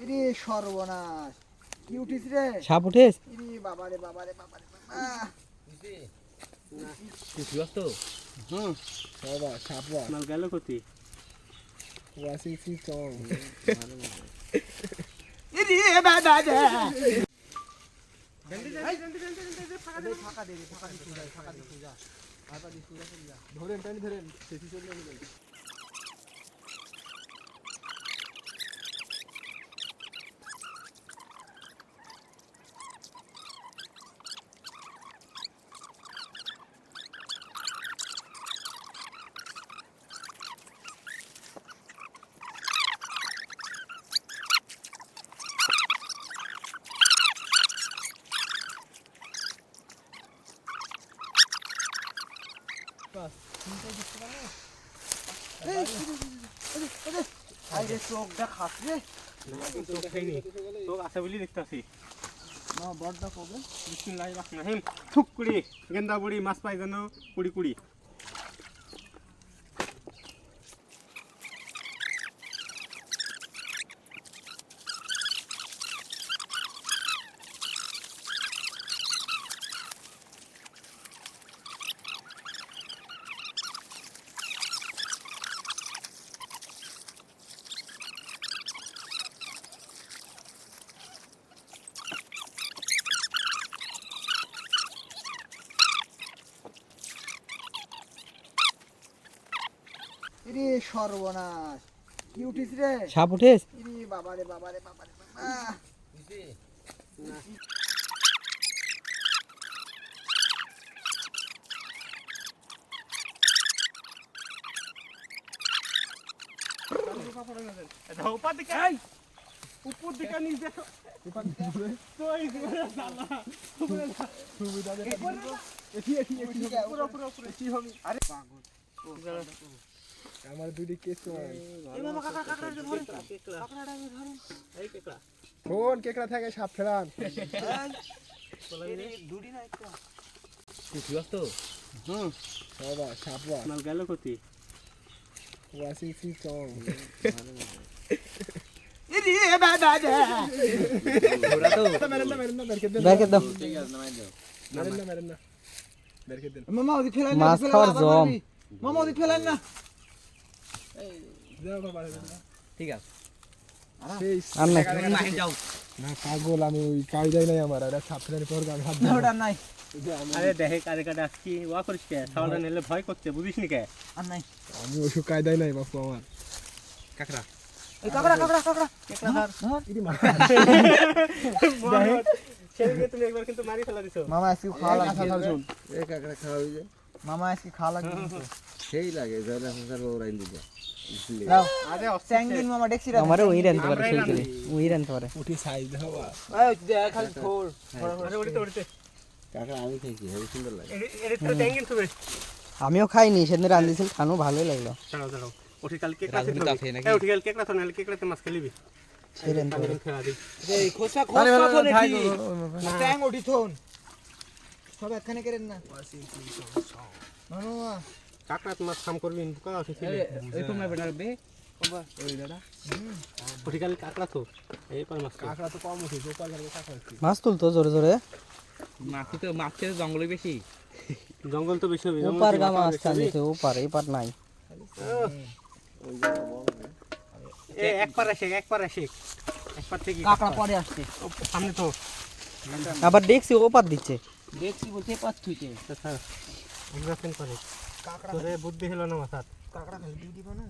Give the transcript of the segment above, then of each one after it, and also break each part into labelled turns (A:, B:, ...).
A: ইরে সর্বনাশ কি উঠিস রে
B: সাপ উঠেস
A: ইরে বাবারে বাবারে বাবারে বাবা
C: তো
A: বাবা সাপ ওয়া
C: মাল গেল কোথায়
A: ওয়াসিং সি চং
B: ইরে বাবা দে
A: ফাঁকা দে ফাঁকা দি সুজা ধরেন টানি ধরেন সেটি চলে যাবে আরে চোখটা খাচ্ছে
C: তো আছে বলি দেখতাছি
A: না বড়টা কবে
C: বিসমিল্লাহির রহমানির রহিম থুক কুড়ি গেন্দা বুড়ি মাছ পাই জানো কুড়ি কুড়ি
A: ইরে সর্বনাশ কি উঠিস রে
B: সাপ উঠেস
A: ইরে বাবারে বাবারে বাবারে বাবা
C: উপর দিকে উপর দিকে নিচ দেখো তো এই জালা
A: সুবিধা দে
C: পুরো পুরো পুরো কি হবে আরে পাগল
A: আমার দুটি কেস
C: এই মামা কাকা কাকা ধরেন কাকড়াটা ধরেন এই কেকড়া
A: কোন কেকড়া থাকে সাপ ফেরান
C: দুটি না একটা
B: তো
A: বাবা সাপ ওয়া
C: মাল গেল কোথায়
A: ওয়াসিং সি চং
B: ইরে বাবা দে
A: ওরা তো মেরেন না বেরকে দেন
B: দেখে দাও
A: মেরেন না বেরকে দেন
B: মামা ওদি ফেলাই না মাছ খাওয়ার জম
A: মামা ওদি ফেলেন না এই দাও বাবা
B: ঠিক আছে আর নাই
A: না পাগল আমি ওই কায়দাই নাই আমার এটা সাপ ফেরানি পর আমি হাত দিই
B: ওটা নাই
C: আরে দেখে কারে কারে আসছি ওয়া করিস কে ছাওয়াটা নিলে ভয় করতে বুঝিস নি কে
B: আর নাই
A: আমি ওসব কায়দাই নাই বাপু আমার
C: কাকড়া
B: এই কাকড়া কাকড়া কাকড়া
C: কেকড়া ধর
A: ইদি মা
C: ছেড়ে তুমি একবার কিন্তু মারি ফেলা দিছো
B: মামা আজকে খাওয়া লাগবে
A: শুন
D: এই কাকড়া খাওয়া হয়ে যায়
B: মামা আজকে খাওয়া লাগবে
D: সেই লাগে যারা সংসার ওরাই দিবে
B: দাও
C: আরে
B: স্যাংদিন মামা ডেক্সি রাখ আমারে ওই রানতে পারে সেই করে ওই রানতে পারে
A: উঠি সাইজ হওয়া
B: এই দেখ খালি থোর
C: আরে ওড়িতে ওড়িতে
D: কাকড়া আমি খাইছি হেবি সুন্দর লাগে
C: এর তো ট্যাঙ্গিন তুমি
B: আমিও খাইনি সেদিন রান দিছিল খানো ভালোই লাগলো
C: দাঁড়াও দাঁড়াও ওঠি কাল কেকড়া আছে এই ওঠি কাল কেকড়া তো নালে কেকড়াতে মাছ খেলিবি
B: সেই রানতে পারে
C: ফেলা দি
B: এই খোসা খোসা তো নাকি ট্যাং উঠি থোন সব একখানে করেন না মামা
C: কাকড়া মাছ কাম করবি বুকা আছে
B: এই তোমরা বেটা বে ওই দাদা
C: ওঠি কাল কাকড়া তো এই পার মাছ
A: কাকড়া তো কম উঠি গোপাল ঘরে কাকড়া উঠি
B: মাছ তুলতো জোরে জোরে
E: মাছের জঙ্গলে বেশি
C: জঙ্গল তো বেশি হবে
B: ওপার গা মাছ টানছে ওপার এই পার নাই
C: এ এক পার আসে এক পার থেকে
B: কাকড়া পরে আসছে
C: সামনে তো
B: আবার দেখছি ওপার দিচ্ছে
E: দেখছি বলতে পাঁচ থুইতে
C: আচ্ছা এগ্রাফেন করে
A: কাকড়া
C: তোরে বুদ্ধি হলো না মাথার
A: কাকড়া খালি দিয়ে দিব না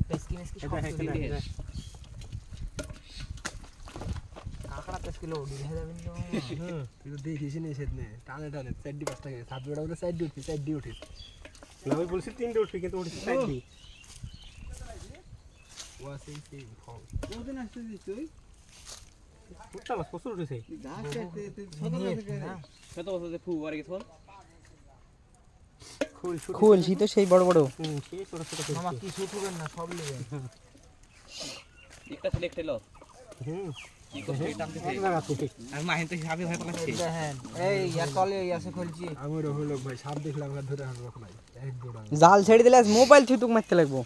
B: পেস্কি মেস্কি
C: এটা এটা
B: কাকড়া 5 কিলো উড়ি দেখা যাবে না
A: তুই তো দেখিস নি সেদিনে টানে টানে 4 5 টাকা সাপ বেড়া বলে সাইড উঠি সাইড দিয়ে উঠিস
C: না আমি বলছি তিনটে উঠবি কিন্তু উঠছি সাইড দি
A: ওয়াসিং সি ফল
B: কোনদিন আসছিস তুই
C: উঠটা মাছ প্রচুর উঠেছে
B: গাছ কাটতে ছোট থেকে না
E: কত বছর ফু আর গেছ
B: খুল শীত সেই বড় বড়
C: সেই ছোট ছোট
B: মামা কি শুট হবেন না সব নেবেন
E: একটা সিলেক্ট হলো
C: হুম
E: কি করছিস টানতেছে
C: এক জায়গা থেকে
E: আর মাহিন তো হিসাবে ভয় পালাচ্ছে
B: দেখেন এই ইয়া কলে ইয়াসে খুলছি
A: আমি রহল ভাই সাপ দেখলাম আর ধরে হাঁটবো নাই এক দৌড়া
B: জাল ছেড়ে দিলে মোবাইল ছুটুক মারতে লাগবো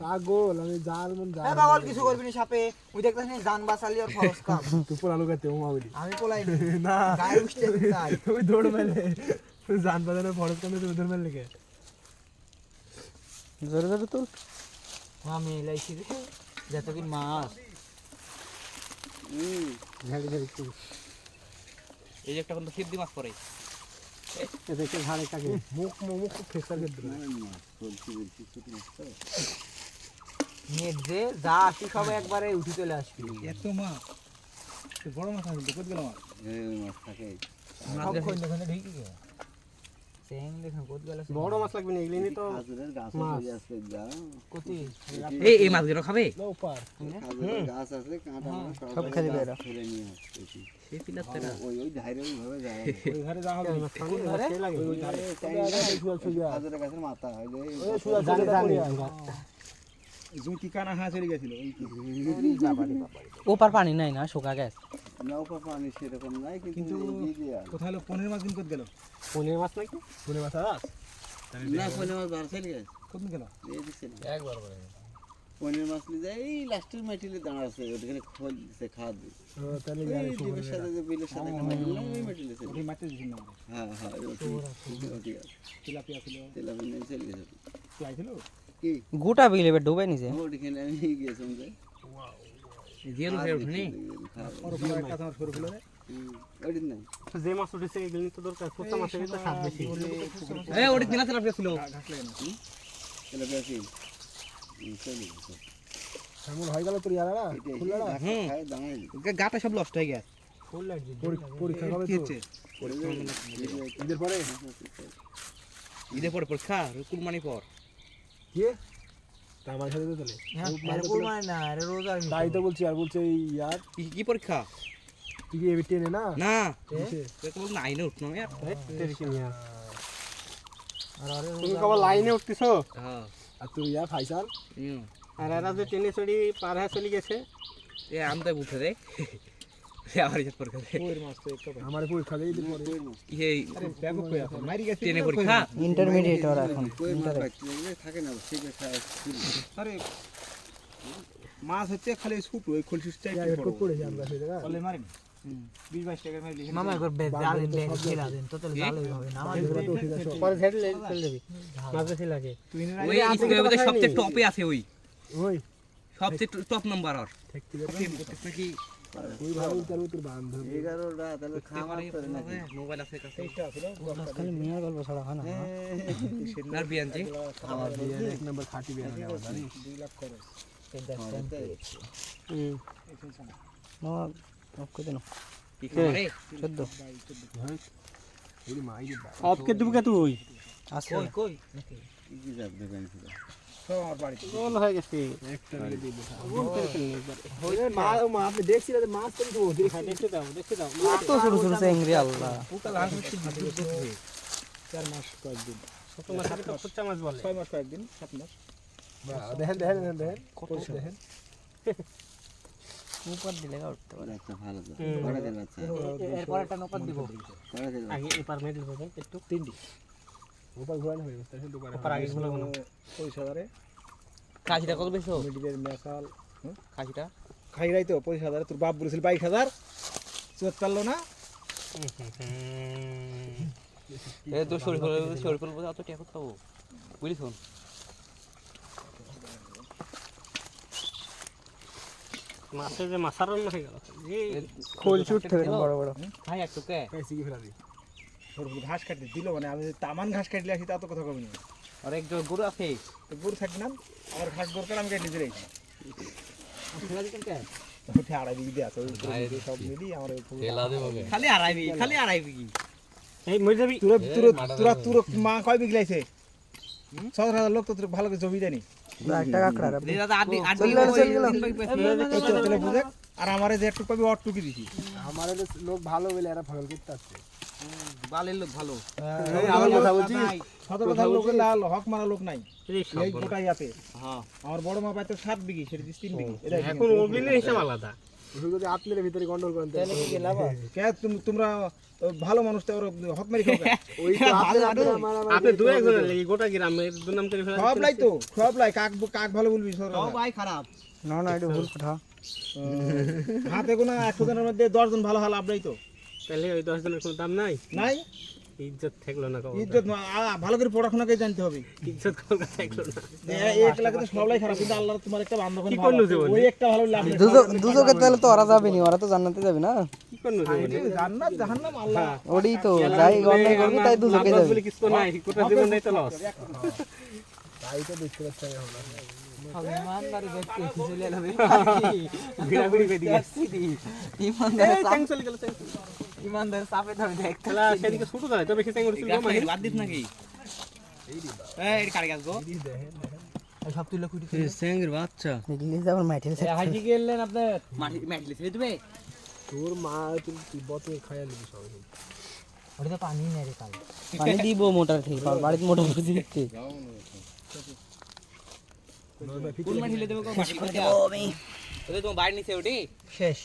A: পাগল আমি জাল মন জাল
B: হ্যাঁ পাগল কিছু করবি না সাপে ওই দেখতেছ না জান বাঁচালি আর খরচ কাম
A: তুই পোলালো কাতে ও মাউরি
B: আমি পলাই
A: না
B: গায়ে উঠতে তাই
A: তুই দৌড় মেলে তুই জান বাজানো ফরজ কামে তুই দৌড় মেলে কে জোরে জোরে তো
B: আমি লাইছি রে যত কি মাছ
A: ঝাড়ি ঝাড়ি তুই
E: এই যে একটা কিন্তু সিদ্ধি মাছ পড়ে
A: এ দেখে ঝাড়ে কাকে মুখ মুখ ফেসার কে দিল
B: নেট যে যা আসি সব একবারে উঠি চলে আসবি
C: এত মাছ বড় মাছ আছে কত গেল মাছ
D: মাছ থাকে
B: সব কোন দোকানে ঢেকে গে সেং দেখুন কত গেল
A: বড় মাছ লাগবে না এগুলি তো
D: খাজুরের গাছ
A: মাছ।
D: আছে যা
B: কতি
E: এই মাছগুলো খাবে
A: লো পার
D: খাজুরের গাছ আছে কাঁটা
A: সব খেয়ে দিবে এরা।
D: ফেলে নিয়ে আসছে
E: সেই পিলারটা
D: ওই ধারে ওইভাবে যায়
C: ওই ঘরে যা হবে
A: কে লাগে ওই ধারে
D: খাজুরের গাছের মাথা ওই যে
A: ওই সুজা জানি জানি
C: জুতি কানা হাঁ চলে গেছিল ওই কি
E: ওপার পানি নাই না শুকা গেছে
D: নৌকা পানি সেরকম নাই কিন্তু এই যে আর।
C: কোথায় হলো পনের মাছ দিন কত গেল
A: পনির মাছ নাকি পনির মাছ আস
D: না পনির মাছ বার চলে গেছে
C: কত গেল
D: এই দিছে
A: একবার করে
D: পনির মাছ নিয়ে যায় এই লাস্টের মাটিলে দাঁড়া আছে ওখানে খোল দিছে খাওয়া দিছে
A: তাহলে
D: এই ডিমের সাথে যে বিলের সাথে একটা মাটি না ওই মাটিলে ছিল
C: ওই মাছটা দিছিল না
D: হ্যাঁ হ্যাঁ ওটি আছে
C: তেলাপিয়া ছিল
D: তেলাপিয়া নিয়ে চলে গেছে
C: ফ্লাই ছিল
D: কি
E: গোটা বিলে ডুবে নিছে
D: ওটিখানে আমি গেছিলাম যে
E: জিয়ালু ফের উঠনি
C: ওর উপরে একটা তোমার সরু ফুলে
D: ওটি নাই
A: যে মাছ উঠেছে এগুলি তো দরকার পোতা মাছের তো স্বাদ বেশি
E: এই ওটি দিনা তেলাপিয়া ছিল
C: ঘাস লাগে না
D: তেলাপিয়া কি চলে গেছে
A: এমন হয়ে গেল তোর ইয়ারা ফুললা
D: খায় দাঁড়াই
E: গাটা সব নষ্ট হয়ে গেছে
B: ফুল লাগছে
A: পরীক্ষা হবে
C: কি
A: তো
C: হচ্ছে
A: ঈদের পরে
E: ঈদে পরে পরীক্ষা কুরবানি পর
A: কি তা আমার সাথে তো চলে
B: হ্যাঁ ফুল মানে না আরে রোজ আর
A: তাই তো বলছি আর বলছে এই ইয়ার
E: কি পরীক্ষা
A: তুই কি এবি টেনে না
E: না
A: কিসে?
E: তুই তো বল নাইনে উঠনো यार
A: তেরি কি নিয়া
B: আর আরে
A: তুমি কবে লাইনে উঠতিছো
E: হ্যাঁ
A: আর তুই ইয়া ফাইসাল
E: ইয়ো
A: আর এরা যে টেনে চড়ি পার হয়ে চলে গেছে
E: এ আমতে উঠে দে আমার ইজ্জত পরীক্ষা দে
C: ওর মাছ তো একটু
A: আমার পরীক্ষা দিয়ে দিন পরে
E: এই
C: আরে ব্যাগ কই আছে মারি গেছে
E: টেনে পরীক্ষা
B: ইন্টারমিডিয়েট ওর এখন
D: কই মাছ পাইছে থাকে না ঠিক আছে
C: আরে মাছ হচ্ছে খালি শুট ওই খলসিস টাইপ
A: একটু পড়ে যায় আমরা সেই জায়গা
C: বলে মারিনি 20-22 টাকা মারলি
B: মামা একবার জালেন দেখ খেলা দেন তো তাহলে জালে হবে না আমার
A: এগুলো তো ঠিক আছে পরে ছেড়ে চলে যাবি মাছ বেশি লাগে
C: তুই না
E: ওই ইসকে সবচেয়ে টপে আছে ওই
A: ওই
E: সবচেয়ে টপ নাম্বার আর
A: দেখতে দেখি ওই ভালো উত্তর উত্তর বান্ধব
D: 11টা তাহলে খাওয়া করে নাকি
E: মোবাইল আছে কাছে
B: খালি মিয়া গল্প ছাড়া হয় না
E: আর বিয়ানজি
A: খাবার দিয়ে এক নম্বর খাটি বের না জানি
C: 2 লাখ খরচ
B: মামা কত দিন
E: কি করে
B: 14
A: এই মাই দি
C: আপকে দুবকে তুই
B: আছে কই
D: কি যাব দেবেন সেটা
C: সব আমার বাড়ি
A: গোল হয়ে গেছে একটা দিয়ে দিবে গোল করে ফেলনি একবার ওই মা মা আপনি দেখছিলেন যে মাছ কিন্তু দেখতে দাও
B: কত ছোট ছোট চেংড়ি আল্লাহ
C: পুকা লাল মিষ্টি দিতে 4 মাস কয়েকদিন
A: ছোট মাছ আর কচ্চা মাছ বলে
C: 6 মাস কয়েকদিন 7 মাস
A: দেখেন দেখেন দেখেন কত দেখেন
B: উপর দিলে উঠতে পারে
D: একটা ভালো তো বড় দেন আচ্ছা
B: এরপর একটা নৌকা দিব
D: বড় দেন
A: আগে এপার মেডেল বলেন একটু তিনটি উপর ঘোরানো হয়ে গেছে কিন্তু উপর আগে গুলো গুলো
C: পয়সা ধরে
E: কাজিটা কত বেশি
C: মিডিলের মেসাল
E: কাজিটা
C: খাই রাই তো পয়সা ধরে তোর বাপ বলেছিল 22000 চুয়াত্তর না
E: এ তো শরীর বোঝা তো টাকা খাবো বুঝলিস
A: মাছের যে মাছার রান্না হয়ে গেল
B: খোল ছুট থেকে বড় বড়
E: ভাই একটু কে
A: কাইছি কি ফেলা দি
C: সরপুর ঘাস কাটতে দিল মানে আমি যদি তামান ঘাস কাটলে আসি তা তো কথা কবি না
E: আর একজন গরু আছে
C: তো গরু থাকি না আমার ঘাস দরকার আমি কেটে দিলেই
A: ফেলা দিতেন কে
C: ওঠে আড়াই বিঘি দিয়ে আছে ওই গরু সব মিলি আমার
E: খালি আড়াইবি কি
A: এই মরে যাবি
C: তোর মা কয় বিঘি লাইছে 17000 লোক তো তোর ভালো করে জমি দেয়নি
B: একটা কাকড়া রে
E: দাদা আট
C: চলে বুঝে আর আমারে যে একটু পাবি অটটুকি দিছি
A: আমার লোক ভালো বলে এরা ফল করতে আসছে
E: বালের লোক ভালো
A: আমার কথা বলছি
C: 17000 লোকের লাল হক মারা লোক নাই এই গোটাই আছে
E: হ্যাঁ
C: আমার বড় মা পাইতো 7 বিঘি সেটা 3 বিঘি এটা
A: এখন ওবিলের হিসাব আলাদা ওই যদি আপনাদের ভিতরে গন্ডগোল করেন তাহলে
B: তাহলে কি গেলাম কে তোমরা ভালো মানুষ তো ওরা হক মারি খাও
A: ওই তো আপনারা মারামারি
C: আপনি দু একজনের লাগি গোটা গ্রামের দুর্নাম করে ফেলা
B: সব লাই তো সব লাই কাক কাক ভালো বলবি সব
A: ভাই খারাপ
B: না না এটা ভুল কথা হাতে গোনা 100 জনের মধ্যে 10 জন ভালো হলো আপলাই তো
C: তাহলে ওই 10 জনের কোনো দাম নাই
B: নাই
C: ইজ্জত থাকলো না কখন
B: ইজ্জত ভালো করে পড়াশোনাকে জানতে হবে
C: ইজ্জত কলকা থাকলো না
B: এক লাখে তো সবলাই খারাপ কিন্তু আল্লাহ তোমার একটা বান্ধব
C: কি করলো জীবনে?
B: ওই একটা ভালো লাভ
F: দুজকে তাহলে তো ওরা যাবে নি ওরা তো জান্নাতে যাবে না
C: কি করলো জীবনে?
B: জান্নাত জাহান্নাম আল্লাহ
F: ওডি তো যাই অন্যায় করবে তাই দুজকে
C: লাভ
F: যাবে
C: বলে কিছু নাই গোটা জীবনটাই তো লস
A: তাই তো দেখতে পাচ্ছি এখন
F: ইমানদারি ব্যক্তি চলে এলাম
C: ভিড়াভিড়ি বেদি
F: ইমানদার
C: এই ট্যাঙ্ক চলে গেল ট্যাঙ্ক
F: ইমানদার চাপে ধরে দেখ
C: খেলা সেদিকে ছোট যায় তবে খেতে করছিল মাহি
E: বাদ দিস নাকি এই কারে গাছ গো
F: সব তুলে কুটি
E: স্যাঙ্গের বাচ্চা
F: নিকলি যাবার মাইঠে
B: হাজি গেলেন আপনি
E: মাটি ম্যাটলি ছেড়ে দিবে
A: তোর মা তুই বতে খাইয়া নিবি সবাই
F: ওটা তো পানি নেই রে কাল পানি দিব মোটর ঠিক বাড়িতে মোটর বুঝি দিতে
E: কোন মাটি লে দেবো মাটি কোথায় আমি তোমার বাইরে নিচে ওঠে
F: শেষ